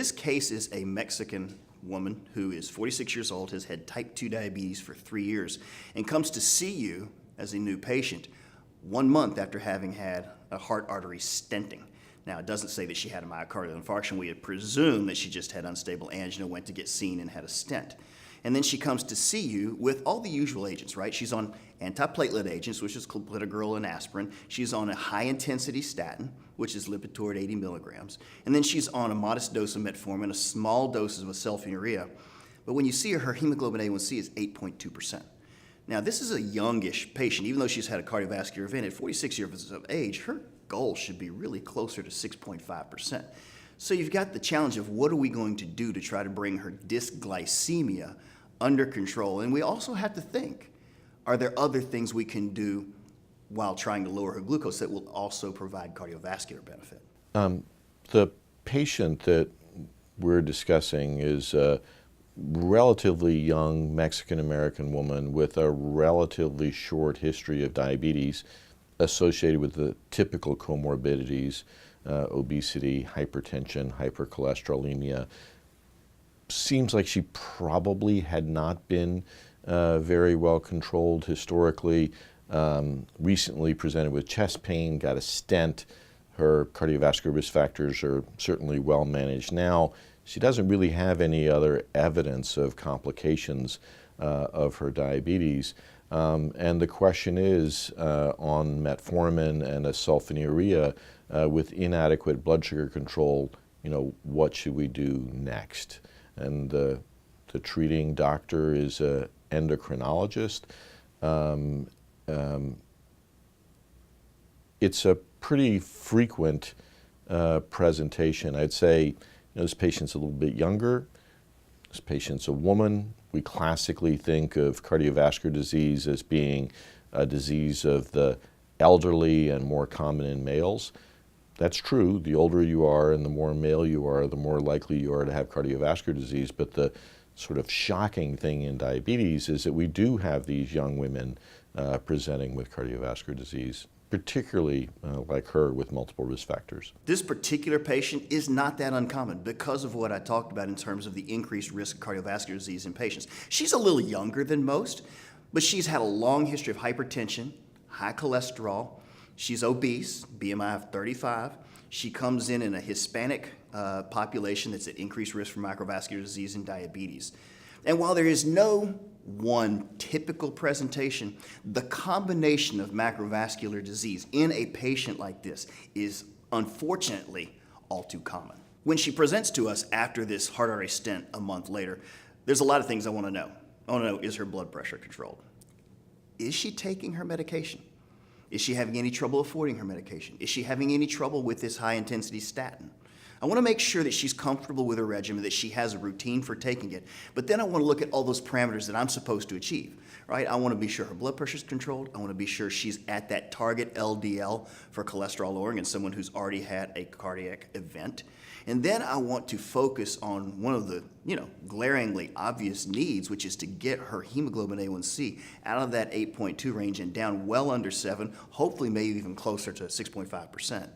This case is a Mexican woman who is 46 years old, has had type 2 diabetes for 3 years, and comes to see you as a new patient 1 month after having had a heart artery stenting. Now, it doesn't say that she had a myocardial infarction. We had presumed that she just had unstable angina, went to get seen, and had a stent. And then she comes to see you with all the usual agents, right? She's on antiplatelet agents, which is clopidogrel and aspirin. She's on a high-intensity statin, which is Lipitor at 80 milligrams. And then she's on a modest dose of metformin, a small dose of sulfonylurea. But when you see her, her hemoglobin A1C is 8.2%. Now, this is a youngish patient. Even though she's had a cardiovascular event at 46 years of age, her goal should be really closer to 6.5%. So you've got the challenge of what are we going to do to try to bring her dysglycemia under control? And we also have to think, are there other things we can do while trying to lower her glucose that will also provide cardiovascular benefit? The patient that we're discussing is a relatively young Mexican-American woman with a relatively short history of diabetes associated with the typical comorbidities, obesity, hypertension, hypercholesterolemia. Seems like she probably had not been very well controlled historically. Recently presented with chest pain, got a stent. Her cardiovascular risk factors are certainly well managed now. She doesn't really have any other evidence of complications of her diabetes. And the question is, on metformin and a sulfonylurea with inadequate blood sugar control, what should we do next? And the treating doctor is an endocrinologist. It's a pretty frequent presentation. I'd say this patient's a little bit younger. This patient's a woman. We classically think of cardiovascular disease as being a disease of the elderly and more common in males. That's true. The older you are and the more male you are, the more likely you are to have cardiovascular disease. But the sort of shocking thing in diabetes is that we do have these young women presenting with cardiovascular disease, particularly like her with multiple risk factors. This particular patient is not that uncommon because of what I talked about in terms of the increased risk of cardiovascular disease in patients. She's a little younger than most, but she's had a long history of hypertension, high cholesterol. She's obese, BMI of 35. She comes in a Hispanic population that's at increased risk for microvascular disease and diabetes. And while there is no one typical presentation, the combination of macrovascular disease in a patient like this is unfortunately all too common. When she presents to us after this heart artery stent a month later, there's a lot of things I want to know. I want to know, is her blood pressure controlled? Is she taking her medication? Is she having any trouble affording her medication? Is she having any trouble with this high-intensity statin? I want to make sure that she's comfortable with her regimen, that she has a routine for taking it. But then I want to look at all those parameters that I'm supposed to achieve, right? I want to be sure her blood pressure is controlled. I want to be sure she's at that target LDL for cholesterol lowering in someone who's already had a cardiac event. And then I want to focus on one of the, glaringly obvious needs, which is to get her hemoglobin A1C out of that 8.2 range and down well under 7, hopefully maybe even closer to 6.5%.